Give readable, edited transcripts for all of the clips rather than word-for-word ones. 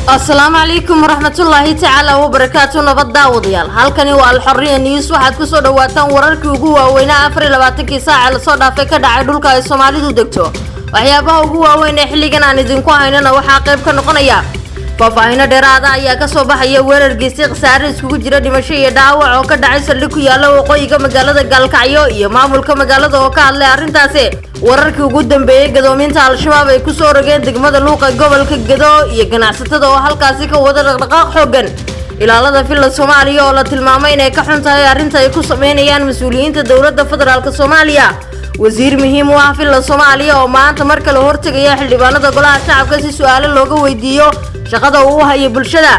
السلام عليكم ورحمة الله تعالى وبركاته نبض داوديال halkani waa alxorriya news waxaad ku soo dhawaataan wararkii ugu waaweyn 24 saac la soo dhaafay ka dhacay dhulka ay Soomaalidu degto waxyaabaha ugu waaweyn ee xilligan aan idinku haynana waxa qayb ka noqonaya faahfaahin dheeraad ah ayaa ka soo baxaya weerar geystay khasaare iskugu jira dhimasho iyo dhaawac oo ka dhacay saldhig ku yaala waqooyiga magaalada Galkacyo iyo maamulka magaalada oo ka hadlay arrintaasi wararkii ugu dambeeyay gadoominta al-shabaab ay ku soo rogeen degmada Luuqa gobolka Gedo iyo ganacsatada oo halkaasi ka wada dhaqdhaqaaq xooggan ilaalada filla Soomaaliya oo la tilmaamay inay ka xun tahay arrinta ay ku sameynayaan mas'uuliyiinta dawladda federaalka Soomaaliya wasiir muhiim u ah filla Soomaaliya oo maanta marka la hortagaya xildhibaanada golaha shacabka si su'aalo looga weydiiyo shaqada uu hayo bulshada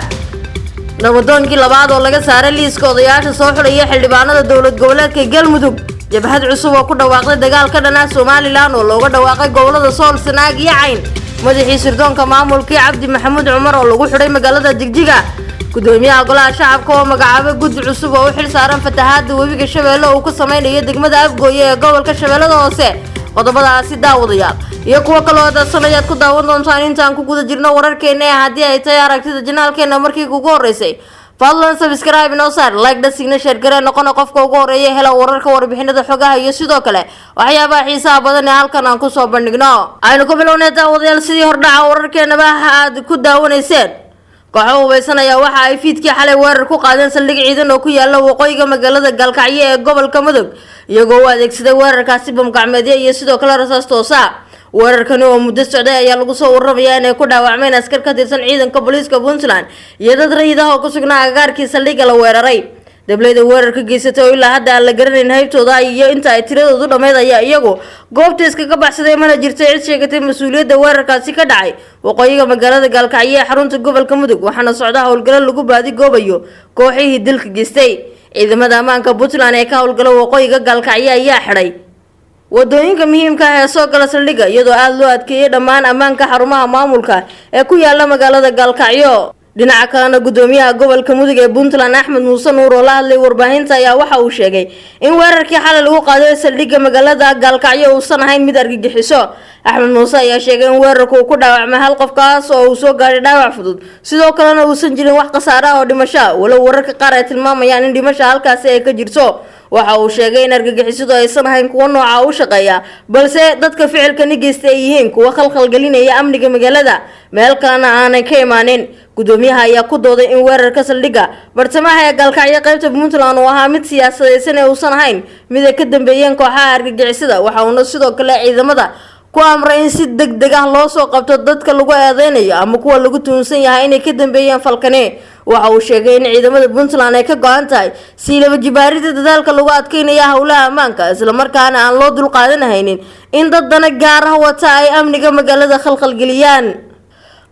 nabadoonkii labaad oo laga saaray liiska odayaasha soo xulaya xildhibaanada dawlad goboleedka Galmudug jabhad cusub oo ku dhawaaqday dagaal ka dhan ah Soomaaliland oo looga dhawaaqay gobolada Sool Sanaag iyo Cayn madaxii sirdoonka maamulkii Cabdi Maxamuud Cumar oo lagu xiray magaalada Jigjiga gudoomiyaha golaha shacabka oo magacaabay guddi cusub oo u xil saaran fatahaadda webiga Shabeelle oo ku sameeyay degmada Afgooye ee gobolka Shabeellada hoose qodobadaasi daawadayaal iyo kuwa kale oo dadsanayad ku daawan doontaan intaan ku guda jirno wararkeena haddii ay tahay aragtida janaalkeena markii ugu horeysay fadlan subscribe inoo saar like da signa share garee noqon qofka ugu horeeya hela wararka warbixinada xogaha iyo sidoo kale waxyaabaha xiisaha badan ee halkan aan ku soo bandhigno aynu ku bilownay daawadayaal sidii hordhaca wararkeena aad ku daawanayseen kooxo hubeysanaya waxa ay fiidkii xalay weerar ku qaadeen saldhig ciidan oo ku yaala waqooyiga magaalada Galkacyo ee gobolka Mudug iyagoo u adeegsaday weerarkaasi bam gacmeedyo iyo sidoo kale rasaas toos ah weerarkan oo muddo socday ayaa lagu soo waramayaa inay ku dhaawacmeen askar ka tirsan ciidanka booliiska Puntland iyo dad rayid ah oo ku sugnaa agagaarkii saldhigga la weeraray dableyda weerarka geysatay oo ilaa hadda aan la garanayn haybtooda iyo inta ay tiradoodu dhameed ayaa iyagu goobta iskaga baxsaday mana jirtay cid sheegatay mas'uuliyadda weerarkaasi ka dhacay waqooyiga magaalada Galkacyo ee xarunta gobolka Mudug waxaana socda howlgal lagu baadi goobayo kooxihii dilka geystay ciidamada ammaanka Puntland ee ka howlgala waqooyiga Galkacyo ayaa xiray wadooyinka muhiimka ah ee soo gala saldhigga iyadoo aad loo adkeeyay dhammaan ammaanka xarumaha maamulka ee ku yaala magaalada Galkacyo dhinaca kalena gudoomiyaha gobolka Mudug ee Puntland Axmed Muuse Nuur oo la hadlay warbaahinta ayaa waxa uu sheegay in weerarkii xalay lagu qaaday saldhigga magaalada Galkacyo uusan ahayn mid argagixiso Axmed Muuse ayaa sheegay in weerarku ku dhaawacmay hal qof kaas oo uu soo gaaray dhaawac fudud sidoo kalena uusan jirin wax khasaare ah oo dhimasho walow wararka qaar ay tilmaamayaan in dhimasho halkaas ay ka jirto waxa uu sheegay in argagixisadu aysan ahayn kuwa nooca u shaqeeya balse dadka ficilka nigeystay ay yihiin kuwa khalkhal gelinaya amniga magaalada meel kalena aanay ka imaanin gudoomiyaha ayaa ku dooday in weerarka saldhigga bartamaha ee Galkacyo qaybta Puntland oo ahaa mid siyaasadeysan ee uusan ahayn mid ay ka dambeeyeen kooxaha argagixisada waxa uu sidoo kale ciidamada ku amray in si degdeg ah loo soo qabto dadka lagu eedeynayo ama kuwa lagu tuunsan yahay inay ka dambeeyeen falkane waxa uu sheegay in ciidamada Puntland ay ka go'an tahay si laba jibaarida dadaalka lagu adkeynayo hawlaha ammaanka isla markaana aan loo dul qaadanaynin in dad dana gaar ah wata ay amniga magaalada khalkhal geliyaan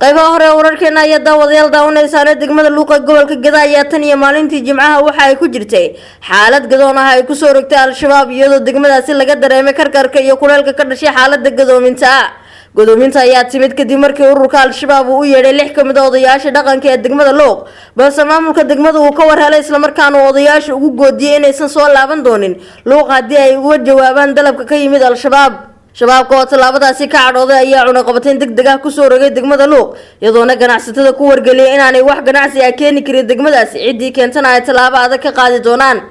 qaybaha hore wararkeena ayaa daawadayaal daawanaysaana degmada Luuqa gobolka Gedo ayaa tan iyo maalintii Jimcaha waxa ay ku jirtay xaalad gadoon ah ay ku soo rogtay al-shabaab iyadoo degmadaasi laga dareemay karkarka iyo kuleelka ka dhashay xaaladda gadoominta ayaa timid kadib markii ururka al-shabaab uu yeedhay 6 kamid ah odayaasha dhaqanka ee degmada Luuq balse maamulka degmada uu ka warhelay isla markaana odayaasha ugu goodiyay inaysan soo laaban doonin Luuq haddii ay uga jawaabaan dalabka ka yimid al-shabaab shabaabka oo talaabadaasi ka cadhooday ayaa cunaqabateyn degdeg ah ku soo rogay degmada Luuq iyadoona ganacsatada ku wargeliyay inaanay wax ganacsi ah keeni karin degmadaasi cidii keentana ay talaabo adag ka qaadi doonaan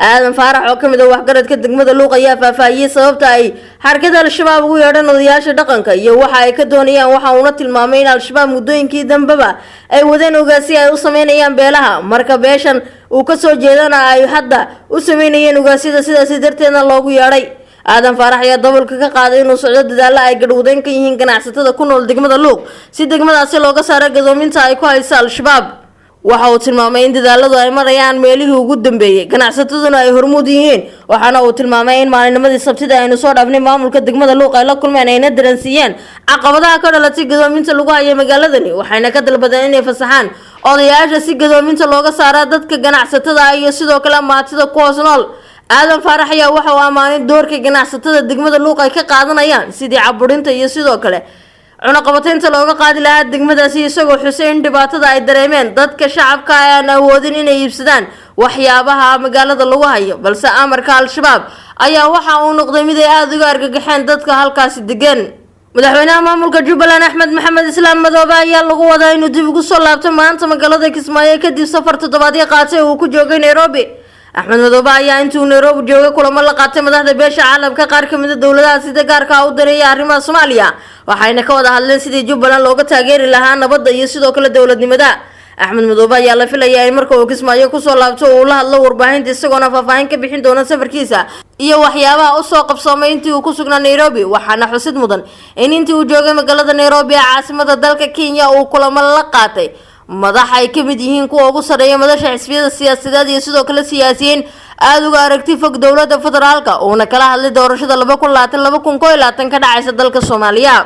aadan faarax oo kamid ah waxgaradka degmada Luuq ayaa faahfaahiyay sababta ay xarkada al-shabaab ugu yeedhaan odayaasha dhaqanka iyo waxa ay ka doonayaan waxa uu tilmaamay in al-shabaab muddooyinkii dambaba ay wadeen ogaasi ay u sameynayaan beelaha marka beeshan uu ka soo jeedana ay hadda u sameynayeen ogaasida sidaas darteedna loogu yeedhay aadan faarax ayaa dabalka ka qaaday inuu socdo dadaal ay gadhowdeen ka yihiin ganacsatada ku nool degmada Luuq si degmadaasi looga saaro gadoominta ay ku hayso al-shabaab waxa uu tilmaamay in dadaaladu ay marayaan meelihii ugu dambeeyay ganacsataduna ay hormuud yihiin waxaana uu tilmaamay in maalinimadii Sabtida aynu soo dhaafnay maamulka degmada Luuq ay la kulmeen ayna daransiiyeen caqabadaha ka dhalatay gadoominta lagu hayo magaaladani waxayna ka dalbadeen inay fasaxaan odayaasha si gadoominta looga saaro dadka ganacsatada iyo sidoo kale maatida ku hoos nool aadan faarax ayaa waxa uu amaanay doorka ganacsatada degmada Luuq ay ka qaadanayaan sidii caburinta iyo sidoo kale cunaqabateynta looga qaadi lahaa degmadaasi isagoo xuseen dhibaatada ay dareemeen dadka shacabka aan awoodin inay iibsadaan waxyaabaha magaalada lagu hayo balse amarka al-shabaab ayaa waxa uu noqday mid ay aad uga argagaxeen dadka halkaasi degan madaxweynaha maamulka Jubbaland Axmed Maxamed Islaam Madoobe ayaa lagu wadaa inuu dib ugu soo laabto maanta magaalada Kismaayo kadib safar toddobaadyo qaatay oo uu ku joogay Nairobi. Axmed Madoobe ayaa intuu Nairobi joogay kulamo la qaatay madaxda beesha caalamka qaar ka mid ah dawladaha sida gaarka ah u daneeya arrimaha Soomaaliya waxayna ka wada hadleen sidii Jubbaland looga taageeri lahaa nabadda iyo sidoo kale dawladnimada. Axmed Madoobe ayaa la filayaa in marka uu Kismaayo ku soo laabto uu la hadlo warbaahinta isagoona faahfaahin ka bixin doona safarkiisa iyo waxyaabaha u soo qabsoomay intii uu ku sugnaa Nairobi. waxaana xusid mudan in intii uu joogay magaalada Nairobi ee caasimada dalka Kenya uu kulamo la qaatay madax ay ka mid yihiin kuwa ugu sareeya madasha xisbiyada siyaasadeed iyo sidoo kale siyaasiyiin aad uga aragti fog dowladda federaalka oo kala hadlay doorashada 2020-2021 ka dhacaysa dalka Soomaaliya.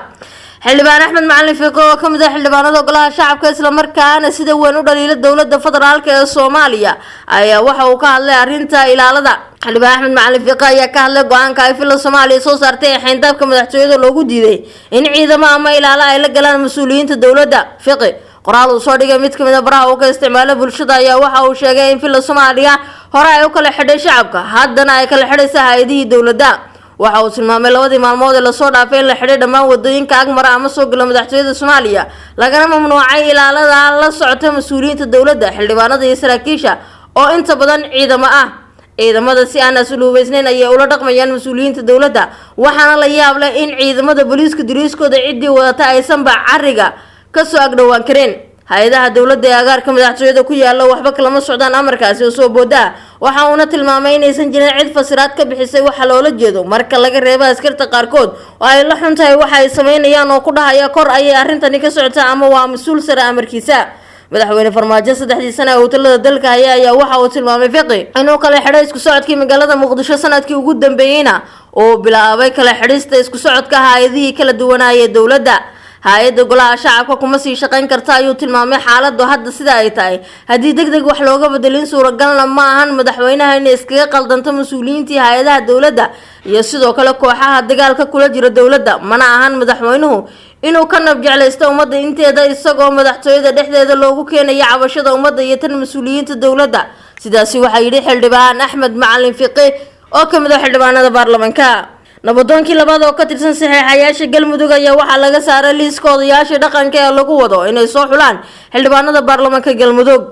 xildhibaan Axmed Macalin Fiqo oo kamid ah xildhibaanada golaha shacabka isla markaana sida weyn u dhaliila dowladda federaalka ee Soomaaliya ayaa waxa uu ka hadlay arrinta ilaalada. xildhibaan Axmed Macalin Fiqo ayaa ka hadlay go'aanka ay filan Soomaaliya soo saartay ee xeyndaabka madaxtooyada loogu diiday in ciidamo ama ilaalo ay la galaan mas'uuliyiinta dowladda. Fiqo qoraal uu soo dhigay mid kamid ah baraha uu ka isticmaalo bulshada ayaa waxa uu sheegay in filan Soomaaliya hore ay u kala xidhay shacabka haddana ay kala xidhaysaa hay'adihii dowladda. waxa uu tilmaamay labadii maalmood ee la soo dhaafay in la xidhay dhammaan wadooyinka agmara ama soo gala madaxtooyada Soomaaliya lagana mamnuucay ilaalada la socota mas'uuliyiinta dowladda xildhibaanada iyo saraakiisha oo inta badan ciidamo ah. ciidamada si aan asluubaysnayn ayay ula dhaqmayaan mas'uuliyiinta dowladda waxaana la yaab leh in ciidamada booliiska diriiskooda cidii wadata aysan ba cariga ka soo agdhawaan kareen. hay'adaha dowladda ee agaarka madaxtooyada ku yaala waxba kalama socdaan amarkaasi oo soo booda waxa uu tilmaamay inaysan jirin cid fasiraad ka bixisay waxa loola jeedo marka laga reebo askarta qaarkood oo ay la xuntahay waxa ay sameynayaan oo ku dhahaya kor ayay arintani ka socotaa ama waa mas'uul sare amarkiisa. madaxweyne Farmaajo 3 sano oo talada dalka ayaa waxa uu tilmaamay Fiqi inuu kala xidhay isku socodkii magaalada Muqdisho sanadkii ugu dambeeyayna oo bilaabay kala xidhista isku socodka hay'adihii kala duwanaaye dowladda. hay'adda golaha shacabka kuma sii shaqayn karta ayuu tilmaamay xaaladdu hadda sida ay tahay haddii degdeg wax looga bedelin suuragalna ma ahan madaxweynaha in iskaga qaldanto mas'uuliyiintii hay'adaha dowladda iyo sidoo kale kooxaha dagaalka kula jira dowladda mana ahan madaxweynuhu inuu ka nab jeclaysto ummadda inteeda isagoo madaxtooyada dhexdeeda loogu keenayo cabashada ummadda iyo tan mas'uuliyiinta dowladda. sidaasi waxaa yidhi xildhibaan Axmed Macalin Fiqi oo ka mid ah xildhibaanada baarlamaanka. nabadoonkii labaad oo ka tirsan saxiixayaasha Galmudug ayaa waxa laga saaray liiska odayaasha dhaqanka ee lagu wado inay soo xulaan xildhibaanada baarlamaanka Galmudug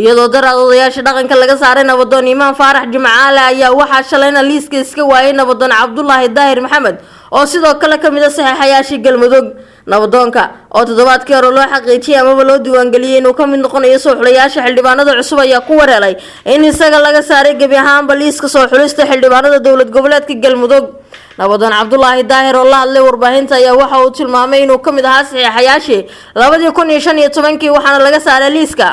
iyadoo daraad odayaasha dhaqanka laga saaray nabadoon Imaan Faarax Jimcaale ayaa waxa shalayna liiska iska waayay nabadoon Cabdullaahi Daahir Maxamed oo sidoo kale ka mid ah saxiixayaasha Galmudug. nabadoonka oo toddobaadkii hore loo xaqiijiyay ama loo diiwaangeliyay inuu ka mid noqonayo soo xulayaasha xildhibaanada cusub ayaa ku wareelay in isaga laga saaray gabi ahaanba liiska soo xulista xildhibaanada dowlad goboleedka Galmudug. nabadoon Cabdullaahi Daahir oo la hadlay warbaahinta ayaa waxa uu tilmaamay inuu ka mid ahaa saxiixayaashii 2015 waxaana laga saaray liiska.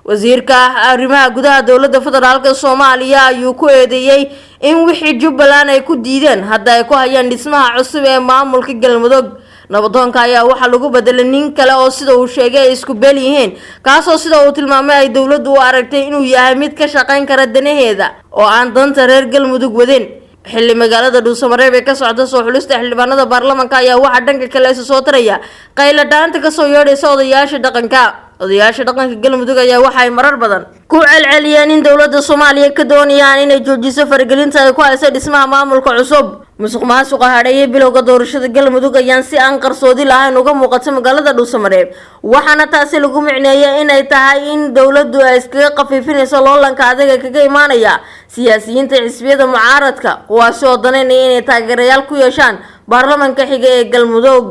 wasiirka arrimaha gudaha dowladda federaalka Soomaaliya ayuu ku eedeeyay in wixii Jubbaland ay ku diideen hadda ay ku hayaan dhismaha cusub ee maamulka Galmudug. nabadoonka ayaa waxa lagu bedelay nin kale oo sida uu sheegay ay isku beel yihiin kaasoo sida uu tilmaamay ay dowladdu u aragtay inuu yahay mid ka shaqayn kara danaheeda oo aan danta reer Galmudug wadin. xilli magaalada Dhuusamareeb ee ka socda soo xulista xildhibaanada baarlamaanka ayaa waxa dhanka kale soo taraya qayla dhaanta ka soo yeedhaysa odayaasha dhaqanka. odayaasha dhaqanka Galmudug ayaa waxa ay marar badan ku celceliyeen in dowladda Soomaaliya ka doonayaan inay joojiso faragelinta ay ku hayso dhismaha maamulka cusub. musuqmaasuqa hadheeyay bilowga doorashada Galmudug ayaan si aan qarsoodi lahayn uga muuqato magaalada Dhuusamareeb waxaana taasi lagu micneeyay in ay tahay in dowladdu ay iskaga qafiifinayso loolanka adaga kaga imaanaya siyaasiyiinta xisbiyada mucaaradka kuwaasi oo daneynaya inay taageerayaal ku yeeshaan baarlamaanka xiga ee Galmudug.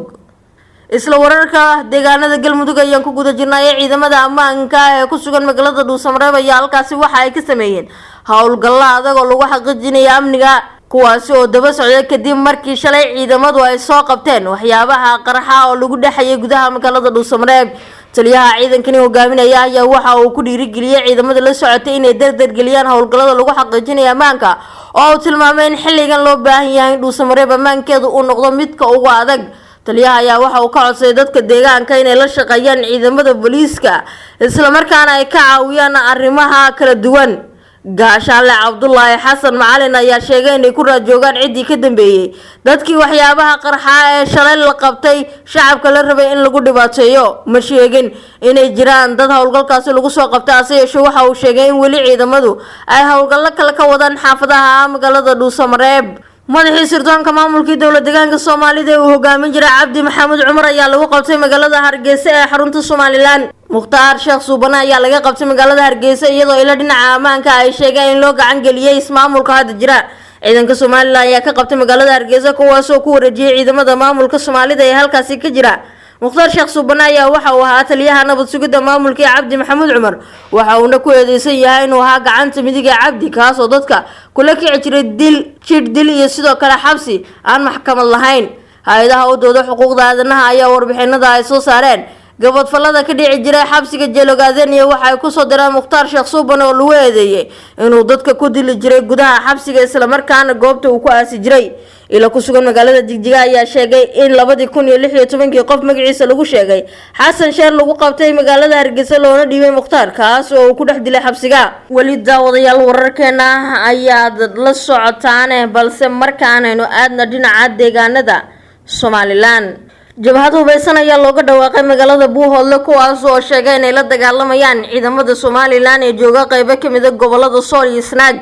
isla wararka deegaanada Galmudug ayaan ku guda jirnay ciidamada ammaanka ee ku sugan magaalada Dhuusamareeb ayaa halkaasi waxa ay ka sameeyeen howlgalla adag oo lagu xaqiijinayo amniga kuwaasi oo daba socday kadib markii shalay ciidamadu ay soo qabteen waxyaabaha qarxa oo lagu dhaxayay gudaha magaalada Dhuusamareeb. taliyaha ciidankani hogaaminaya ayaa waxa uu ku dhiirigeliyay ciidamada la socotay inay dardar geliyaan howlgallada lagu xaqiijinayo ammaanka oo uu tilmaamay in xilligan loo baahan yahay in Dhuusamareeb ammaankeedu uu noqdo midka ugu adag. taliyaha ayaa waxa uu ka codsaday dadka deegaanka inay la shaqeeyaan ciidamada booliiska isla markaana ay ka caawiyaan arrimaha kala duwan. gaashaale Cabdullaahi Xasan Macalin ayaa sheegay inay ku raajoogaan cidii ka dambeeyay dadkii waxyaabaha qarxa ee shalay la qabtay shacabka la rabay in lagu dhibaateeyo. ma sheegin inay jiraan dad howlgalkaasi lagu soo qabtay ase yeeshee waxa uu sheegay in weli ciidamadu ay howlgallo kale ka wadaan xaafadaha magaalada Dhuusamareeb. madaxii sirdoonka maamulkii dowlad deegaanka Soomaalida ee uu hogaamin jiray Cabdi Maxamed Cumar ayaa lagu qabtay magaalada Hargeysa ee xarunta Somaliland. Mukhtaar Sheekh Suubana ayaa laga qabtay magaalada Hargeysa iyadoo ila dhinaca ammaanka ay sheegeen in loo gacan geliyay ismaamulka hadda jira. ciidanka Somaliland ayaa ka qabtay magaalada Hargeysa kuwaas oo ku wareejiyay ciidamada maamulka Soomaalida ee halkaasi ka jira. Mukhtaar Sheekh Suubana ayaa waxa uu ahaa taliyaha nabad sugidda maamulkii Cabdi Maxamed Cumar waxa uuna ku eedeysan yahay inuu ahaa gacanta midig ee Cabdi kaas oo dadka kula kici jiray dil iyo sidoo kale xabsi aan maxkamad lahayn. hay'adaha u dooda xuquuqda aadanaha ayaa warbixinada ay soo saareen gabadfalada ka dhici jiray xabsiga Jeelogaaden iyo waxa ay ku soo direen Mukhtaar Sheekh Suubana oo lagu eedeeyay inuu dadka ku dili jiray gudaha xabsiga isla markaana goobta uu ku aasi jiray. ila ku sugan magaalada Jigjiga ayaa sheegay in 2016 qof magaciisa lagu sheegay Xasan Sheer lagu qabtay magaalada Hargeysa loona dhiibay Mukhtaar kaas oo ku dhex dilay xabsiga. wali daawadayaal wararkeena ayaa la socotaan balse markaan aynu aadna dhinaca deegaanada Somaliland. jabhad hubeysan ayaa looga dhawaaqay magaalada Buuhoodle kuwaas oo sheegay inay la dagaalamayaan ciidamada Somaliland ee jooga qaybo kamid ah gobolada Sool iyo Sanaag.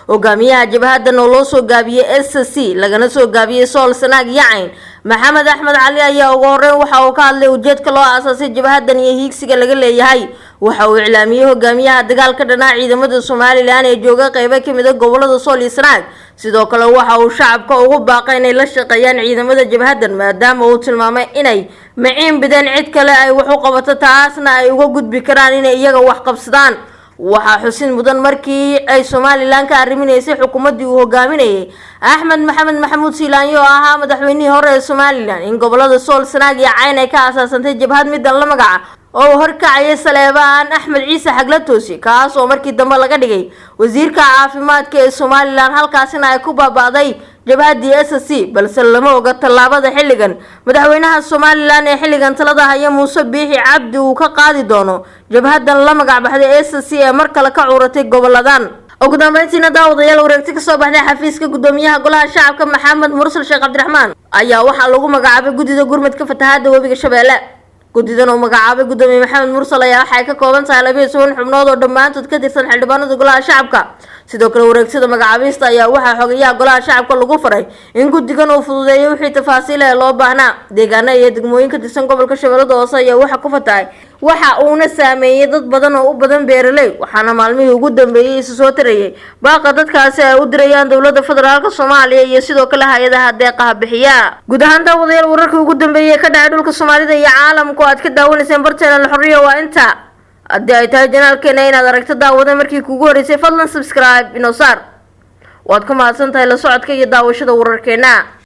hogaamiyaha jabhadan oo loo soo gaabiyay SSC lagana soo gaabiyay Sool Sanaag Yacayn Maxamed Axmed Cali ayaa ugu horeyn waxa uu ka hadlay ujeedka loo aasaasay jabhadan iyo hiigsiga laga leeyahay. waxa uu iclaamiyay hogaamiyaha dagaalka dhinaca ciidamada Somaliland ee jooga qaybo kamid ah gobolada Sool iyo Sanaag. sidoo kale waxa uu shacabka ugu baaqay inay la shaqeeyaan ciidamada jabhadan maadaama uu tilmaamay inay maciin bideen cid kale ay wax u qabato taasna ay uga gudbi karaan inay iyaga wax qabsadaan. waxa xusin mudan markii ay Somaliland ka arriminaysay xukuumadii uu hogaaminayay Axmed Maxamed Maxamuud Siilaanyo oo ahaa madaxweynihii hore ee Somaliland in gobolada Sool Sanaag iyo Cayn ay ka asaasantay jabhad mid la magaca oo horkacay Saleebaan Axmed Ciise Xagla Toosi kaas oo markii dambe laga dhigay wasiirka caafimaadka ee Somaliland halkaasina ay ku baabaaday jabhadii SSC balse lama oga talaabada xilligan madaxweynaha Somaliland ee xilligan talada haya Muuse Biixi Cabdi uu ka qaadi doono jabhadan la magac baxday SSC ee mar kale ka curatay goboladan. ugu dambeyntiina daawadayaal wareegti ka soo baxday xafiiska gudoomiyaha golaha shacabka Maxamed Mursal Sheekh Cabdiraxmaan ayaa waxa lagu magacaabay gudida gurmadka fatahaada webiga Shabeelle. gudidan oo magacaabay gudoomiye Maxamed Mursal ayaa waxay ka kooban tahay 12 xubnood oo dhamaantood ka tirsan xildhibaanada golaha shacabka. sidoo kale wareegtada magacaabista ayaa waxa xogayaha golaha shacabka lagu faray in gudigan uu fududeeyo wixii tafaasiil ah loo baahnaa. deegaanada iyo degmooyinka tirsan gobolka Shabeellada Hoose ayaa waxa ku fatahay waxa uuna saameeyay dad badan oo u badan beeraley waxaana maalmihii ugu dambeeyay isu soo tirayay baaqa dadkaasi ay u dirayaan dawladda federaalka Soomaaliya iyo sidoo kale hay'adaha deeqaha bixiya. guud ahaan daawadayaal wararkii ugu dambeeyay ka dhacay dhulka Soomaalida iyo caalamka aad ka daawanayseen barteena La Xorriya waa inta. haddii ay tahay janaalkeena inaad aragto daawada markii kugu horeysay fadlan subscribe inoo saar. waad ku mahadsantahay la socodka iyo daawashada wararkeena.